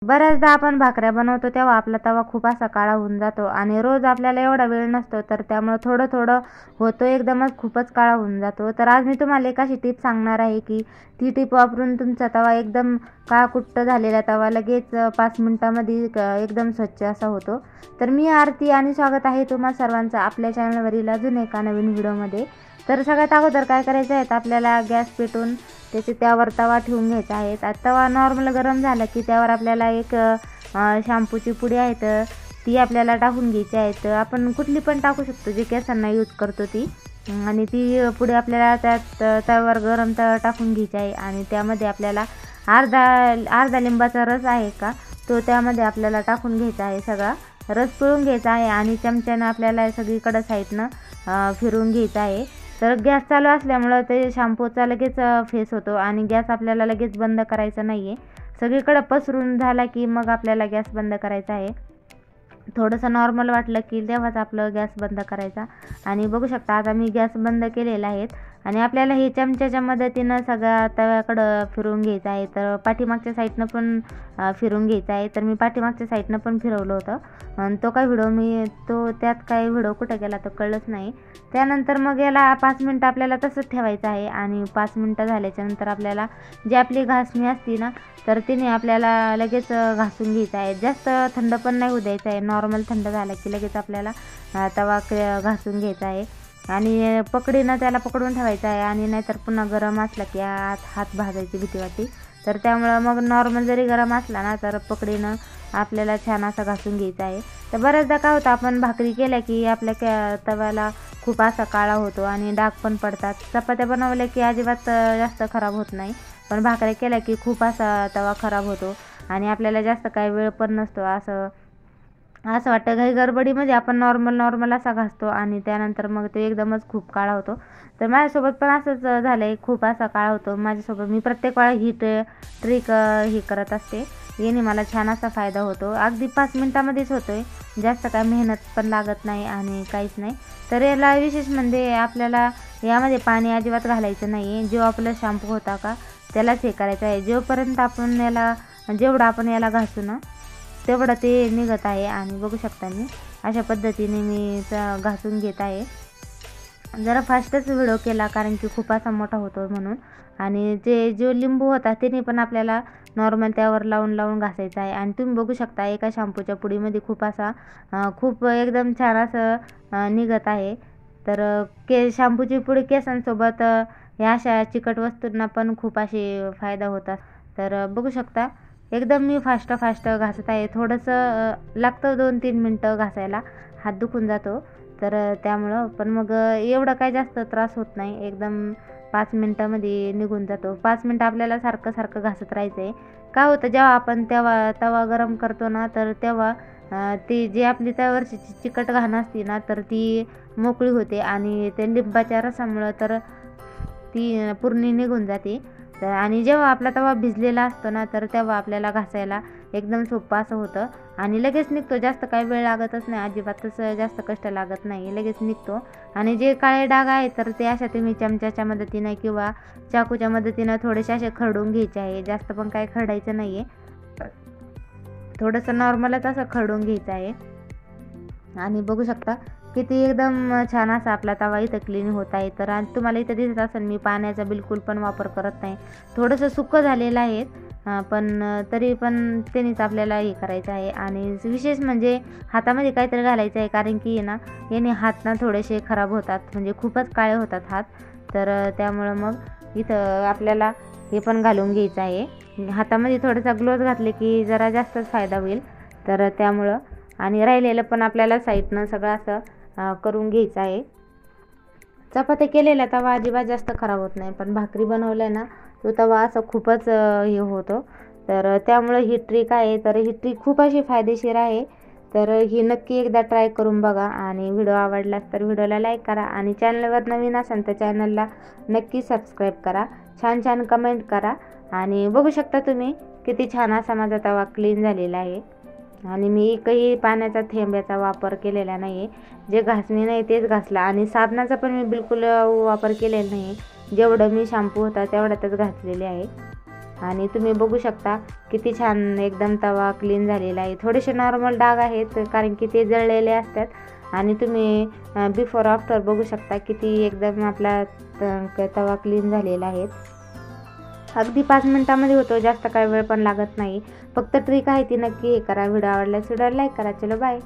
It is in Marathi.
बऱ्याचदा आपण भाकऱ्या बनवतो तेव्हा आपला तवा खूप असा काळा होऊन जातो आणि रोज आपल्याला एवढा वेळ नसतो, तर त्यामुळे थोडं थोडं होतो एकदमच खूपच काळा होऊन जातो. तर आज मी तुम्हाला एक अशी टिप सांगणार आहे की ती टिप वापरून तुमचा तवा एकदम काळाकुट्ट झालेला तवा लगेच 5 मिनिटांमध्ये एकदम स्वच्छ असा होतो. तर मी आरती आणि स्वागत आहे तुम्हा सर्वांचं आपल्या चॅनलवरील अजून एका नवीन व्हिडिओमध्ये. तर सगळ्यात अगोदर काय करायचं आहे, आपल्याला गॅस पेटवून त्यावर तवा ठेवून घ्यायचा आहे. तवा नॉर्मल गरम झाला की त्यावर आपल्याला एक शॅम्पूची पुडी आहे तर ती आपल्याला टाकून घ्यायची आहे. तर आपण कुठली पण टाकू शकतो, जे केसांना यूज करतो ती. आणि ती पुडी आपल्याला त्यात तव्यावर गरम तवा टाकून घ्यायची आहे आणि त्यामध्ये आपल्याला अर्धा लिंबाचा रस आहे का तो त्यामध्ये आपल्याला टाकून घ्यायचा आहे. सगळा रस पिळून घ्यायचा आहे आणि चमच्यानं आपल्याला सगळीकडं साईडनं फिरवून घ्यायचं आहे. तर गॅस चालू असल्यामुळं ते शॅम्पूचा लगेच फेस होतो आणि गॅस आपल्याला लगेच बंद करायचा नाही आहे. सगळीकडं पसरून झाला की मग आपल्याला गॅस बंद करायचा आहे. थोडंसं नॉर्मल वाटलं की तेव्हाच आपलं गॅस बंद करायचा. आणि बघू शकता आता मी गॅस बंद केलेला आहे आणि आपल्याला हे चमच्याच्या मदतीनं सगळ्या तव्याकडं फिरवून घ्यायचं आहे. तर पाठीमागच्या साईडनं पण फिरवून घ्यायचं आहे. तर मी पाठीमागच्या साईडनं पण फिरवलं होतं आणि त्यात काय व्हिडिओ कुठं गेला तर कळलंच नाही. त्यानंतर मग याला 5 मिनटं आपल्याला तसंच ठेवायचं आहे आणि 5 मिनटं झाल्याच्यानंतर आपल्याला जी आपली घासणी असते ना, तर तिने आपल्याला लगेच घासून घ्यायचं आहे. जास्त थंड पण नाही होऊ द्यायचं आहे. नॉर्मल थंड झाला की लगेच आपल्याला तवा घासून घ्यायचा आहे आणि पकडीनं त्याला पकडून ठेवायचं आहे. आणि नाहीतर पुन्हा गरम असला की हात भाजायची भीती वाटते. तर त्यामुळं मग नॉर्मल जरी गरम असला ना तर पकडीनं आपल्याला छान असा घासून घ्यायचा आहे. तर बऱ्याचदा काय होतं, आपण भाकरी केल्या की आपल्या तव्याला खूप असा काळा होतो आणि डाग पण पडतात. चपात्या बनवल्या की अजिबात जास्त खराब होत नाही, पण भाकऱ्या केल्या की खूप असा तवा खराब होतो आणि आपल्याला जास्त काही वेळ पण नसतो. असं वाटतं घाई गडबडीमध्ये आपण नॉर्मल असा घासतो आणि त्यानंतर मग तो एकदमच खूप काळा होतो. तर माझ्यासोबत पण असंच झालं आहे, खूप असा काळा होतो माझ्यासोबत. मी प्रत्येक वेळा ही ट्रिक करत असते. याने मला छान असा फायदा होतो. अगदी 5 मिनिटामध्येच होतो आहे, जास्त काय मेहनत पण लागत नाही आणि काहीच नाही. तर याला विशेष म्हणजे आपल्याला यामध्ये पाणी अजिबात घालायचं नाही आहे. जो आपला शॅम्पू होता का त्यालाच हे करायचं आहे. जेवढं आपण याला घासू ना तेवढं ते निघत आहे. आणि बघू शकता मी अशा पद्धतीने मी घासून घेत आहे. जरा फास्टच व्हिडिओ केला कारण की खूप असा मोठा होतो म्हणून. आणि जो लिंबू होता त्याने पण आपल्याला नॉर्मल त्यावर लावून घासायचा आहे. आणि तुम्ही बघू शकता एका शॅम्पूच्या पुडीमध्ये खूप एकदम छान असं निघत आहे. तर शॅम्पूची पुडी केसांसोबत ह्या अशा चिकट वस्तूंना पण खूप असे फायदा होतात. तर बघू शकता एकदम मी फास्ट घासत आहे. थोडंसं लागतं 2-3 मिनटं घासायला, हात दुखून जातो. तर त्यामुळं पण मग एवढं काय जास्त त्रास होत नाही, एकदम 5 मिनटामध्ये निघून जातो. 5 मिनटं आपल्याला सारखं घासत राहायचं आहे. काय होतं, जेव्हा आपण तवा गरम करतो ना तर तेव्हा ती जी आपली त्यावरची चिकट घाण असते ना तर ती मोकळी होते आणि त्या लिंबाच्या रसामुळं तर ती पूर्ण निघून जाते. आणि जेव्हा आपला तवा भिजलेला असतो ना तर तेव्हा आपल्याला घासायला एकदम सोपं असं होतं आणि लगेच निघतो. जास्त काही वेळ लागतच नाही, अजिबातच जास्त कष्ट लागत नाही, लगेच निघतो. आणि जे काळे डाग आहेत तर ते अशा तुम्ही चमच्याच्या मदतीनं किंवा चाकूच्या मदतीनं थोडेसे असे खरडून घ्यायचे आहे. जास्त पण काही खरडायचं नाही आहे, थोडंसं नॉर्मलच असं खरडून घ्यायचं आहे. आणि बघू शकता किती एकदम छान असा आपला तवा इथं क्लीन होत आहे. तर तुम्हाला इथं दिसत असेल मी पाण्याचा बिलकुल पण वापर करत नाही. थोडंसं सुकं झालेलं आहे पण तरी पण त्यांनीच आपल्याला हे करायचं आहे. आणि विशेष म्हणजे हातामध्ये काहीतरी घालायचं आहे कारण की याने हात ना थोडेसे खराब होतात, म्हणजे खूपच काळे होतात हात. तर त्यामुळं मग इथं आपल्याला हे पण घालून घ्यायचं आहे. हातामध्ये थोडासा ग्लोव्ज घातले की जरा जास्तच फायदा होईल. तर त्यामुळं आणि राहिलेलं पण आपल्याला साईडनं सगळं असं करून घ्यायचं आहे. चपात्या केलेला तवा अजिबात जास्त खराब होत नाही, पण भाकरी बनवल्या ना तो तवा असं खूपच हे होतो. तर त्यामुळं ही ट्रिक आहे. तर ही ट्रिक खूप अशी फायदेशीर आहे. तर ही नक्की एकदा ट्राय करून बघा. आणि व्हिडिओ आवडलास तर व्हिडिओला लाईक करा आणि चॅनलवर नवीन असाल तर चॅनलला नक्की सबस्क्राईब करा. छान कमेंट करा. आणि बघू शकता तुम्ही किती छान असा माझा तवा क्लीन झालेला आहे. आणि मी एकही पाण्याचा थेंबाचा वापर केलेला नाही आहे. जे घासणी नाही तेच घासला आणि साबणाचा पण मी बिलकुल वापर केलेला नाही. जेवढं मी शॅम्पू होता तेवढ्यातच घासलेले आहे. आणि तुम्ही बघू शकता किती छान एकदम तवा क्लीन झालेला आहे. थोडेसे नॉर्मल डाग आहेत कारण की ते जळलेले असतात आणि तुम्ही बिफोर आफ्टर बघू शकता किती एकदम आपला तवा क्लीन झालेला आहे. अगदी 5 मिनिटामध्ये होतो, जास्त काही वेळ पण लागत नाही. फक्त ट्रिक आहे ती नक्की हे करा. व्हिडिओ आवडल्यास व्हिडिओला लाईक करा. चलो बाय.